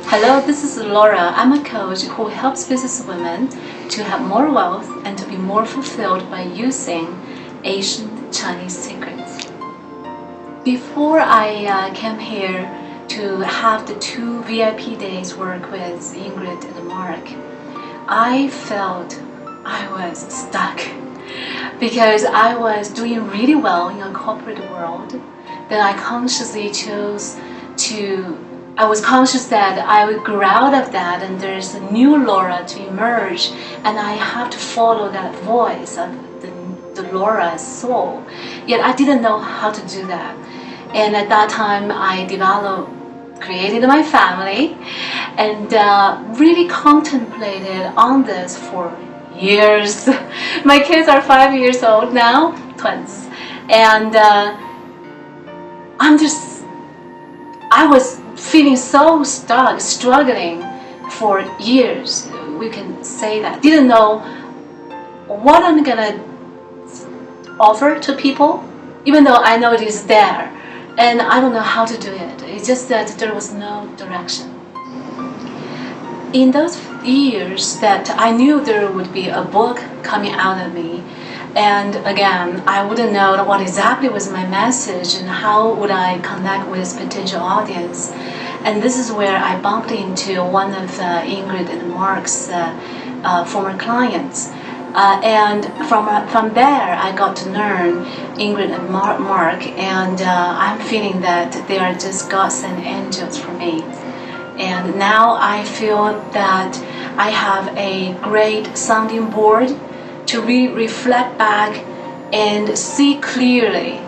Hello, this is Laura. I'm a coach who helps businesswomen to have more wealth and to be more fulfilled by using ancient Chinese secrets. Before I came here to have the 2 VIP days work with Ingrid and Mark, I felt I was stuck because I was doing really well in a corporate world. Then I consciously chose I was conscious that I would grow out of that and there's a new Laura to emerge, and I have to follow that voice of the Laura's soul. Yet I didn't know how to do that. And at that time I created my family and really contemplated on this for years. My kids are 5 years old now, twins. And I was feeling so stuck, struggling for years. We can say that. Didn't know what I'm gonna offer to people, even though I know it is there. And I don't know how to do it. It's just that there was no direction. In those years that I knew there would be a book coming out of me, and again, I wouldn't know what exactly was my message and how would I connect with potential audience. And this is where I bumped into one of Ingrid and Mark's former clients. And from there, I got to learn Ingrid and Mark, and I'm feeling that they are just gods and angels for me. And now I feel that I have a great sounding board to reflect back and see clearly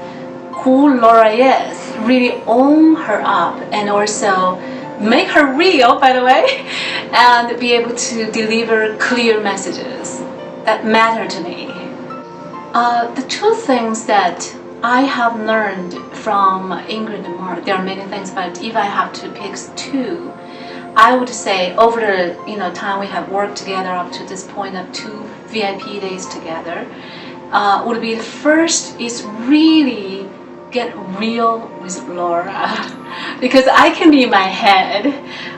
who Laura is, really own her up, and also make her real, by the way, and be able to deliver clear messages that matter to me. The 2 things that I have learned from Ingrid and Mark, there are many things, but if I have to pick 2, I would say over the time we have worked together up to this point of 2 VIP days together, would be the first is really get real with Laura, because I can be in my head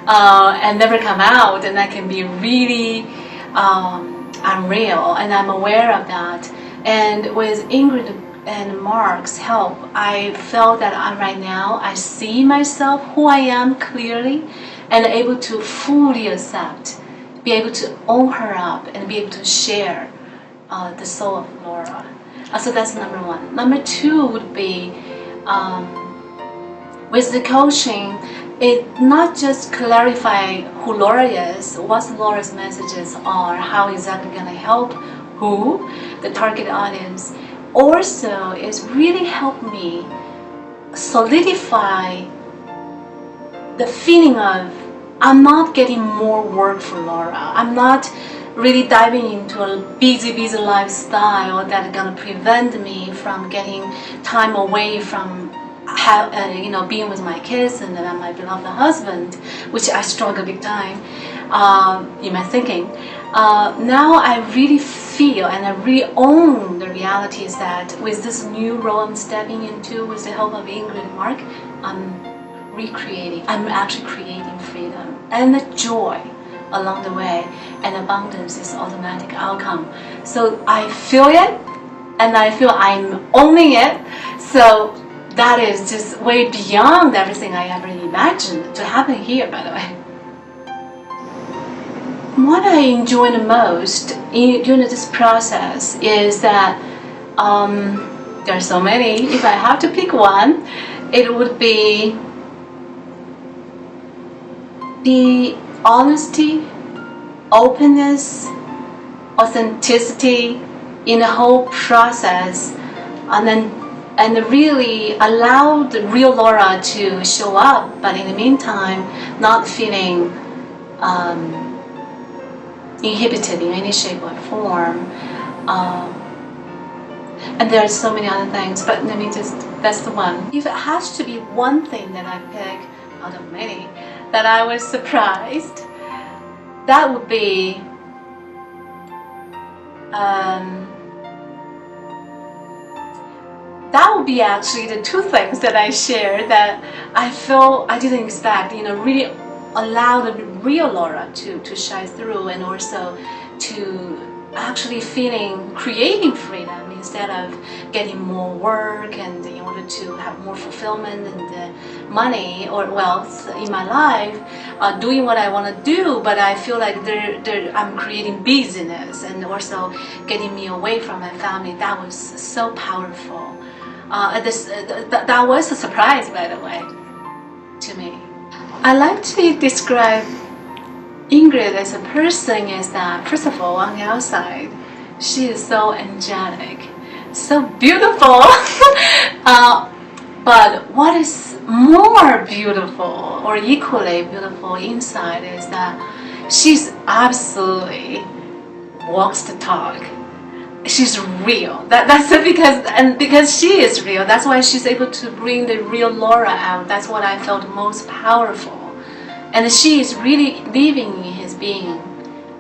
and never come out, and I can be really unreal, and I'm aware of that. And with Ingrid and Mark's help, I felt that right now I see myself, who I am clearly, and able to fully accept, be able to own her up, and be able to share the soul of Laura. So that's number 1. Number 2 would be with the coaching, it not just clarify who Laura is, what Laura's messages are, how exactly going to help who, the target audience. Also, it's really helped me solidify the feeling of I'm not getting more work for Laura. I'm not really diving into a busy lifestyle that's gonna prevent me from getting time away from being with my kids and my beloved husband, which I struggle big time in my thinking. Now I really feel and I really own the reality is that with this new role I'm stepping into with the help of Ingrid and Mark, I'm actually creating freedom and the joy along the way, and abundance is automatic outcome. So I feel it, and I feel I'm owning it. So that is just way beyond everything I ever imagined to happen here, by the way. What I enjoy the most during this process is that there are so many. If I have to pick one, it would be the honesty, openness, authenticity in the whole process, and really allow the real Laura to show up, but in the meantime not feeling inhibited in any shape or form. And there are so many other things, but that's the one. If it has to be one thing that I pick out of many that I was surprised, that would be actually the 2 things that I shared that I feel I didn't expect. Really allow the real Laura to shine through, and also to actually creating freedom instead of getting more work and in order to have more fulfillment and money or wealth in my life, doing what I want to do, but I feel like I'm creating busyness and also getting me away from my family. That was so powerful. That was a surprise, by the way, to me. I like to describe Ingrid as a person is that, first of all, on the outside, she is so angelic, so beautiful. But what is more beautiful or equally beautiful inside is that she's absolutely walks the talk. She's real. That's it, because she is real. That's why she's able to bring the real Laura out. That's what I felt most powerful. And she is really living in his being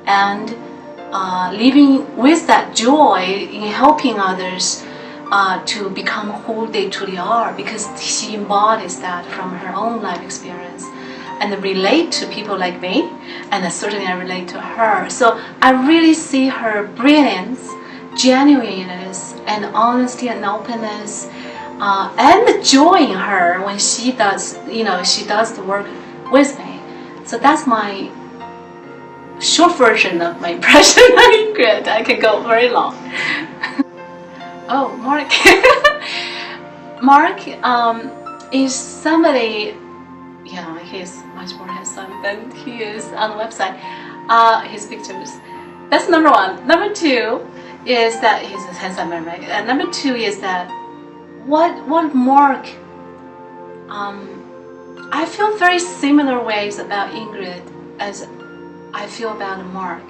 and living with that joy in helping others to become who they truly are, because she embodies that from her own life experience and relate to people like me, and certainly I relate to her. So I really see her brilliance, genuineness, and honesty and openness, and the joy in her when she does, she does the work with me. So that's my short version of my impression of Ingrid. I can go very long. Oh, Mark. Mark is somebody, he's much more handsome than he is on the website. His pictures. That's number one. Number two is that he's a handsome man, right? And number two is that what Mark, I feel very similar ways about Ingrid as I feel about Mark.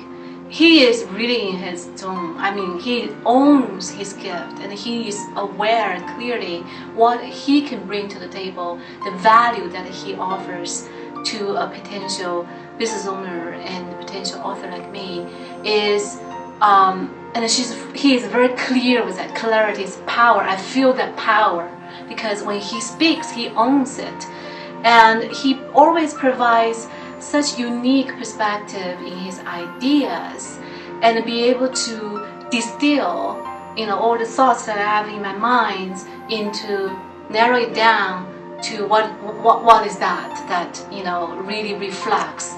He is really in his zone. I mean, he owns his gift and he is aware clearly what he can bring to the table, the value that he offers to a potential business owner and potential author like me is, and he is very clear with that clarity, his power. I feel that power because when he speaks, he owns it. And he always provides such unique perspective in his ideas and be able to distill, all the thoughts that I have in my mind into narrow it down to what is that really reflects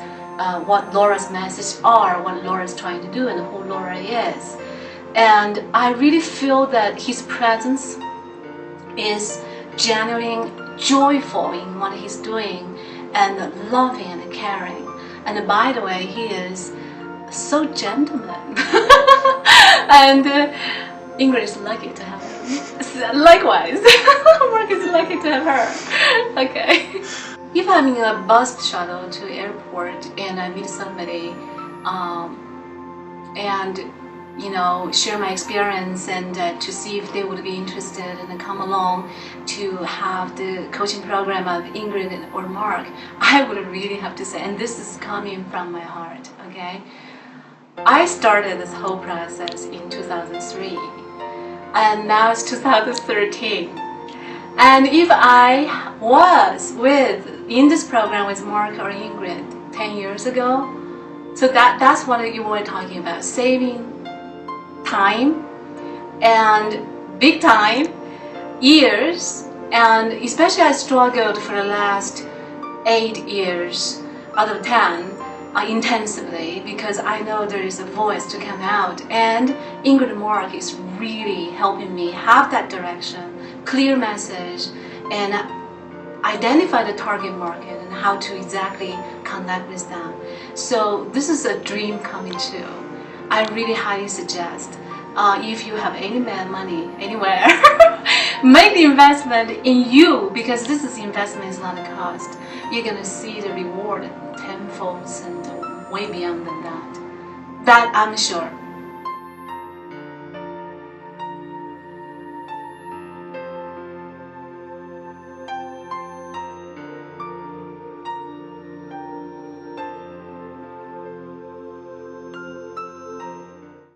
what Laura's message are, what Laura is trying to do, and who Laura is. And I really feel that his presence is genuine, joyful in what he's doing, and loving and caring. And by the way, he is so gentleman. And Ingrid is lucky to have him. Likewise, Mark is lucky to have her. Okay. If I'm in a bus shuttle to airport and I meet somebody, and share my experience and to see if they would be interested and come along to have the coaching program of Ingrid or Mark, I would really have to say, and this is coming from my heart, okay? I started this whole process in 2003, and now it's 2013. And if I was in this program with Mark or Ingrid 10 years ago, so that's what you were talking about, saving time and big time, years, and especially I struggled for the last 8 years out of 10 intensively, because I know there is a voice to come out, and Ingrid Mark is really helping me have that direction, clear message, and identify the target market and how to exactly connect with them. So this is a dream coming true. I really highly suggest, if you have any money anywhere, make the investment in you, because this is investment, is not a cost. You're gonna see the reward tenfold and way beyond than that. That I'm sure.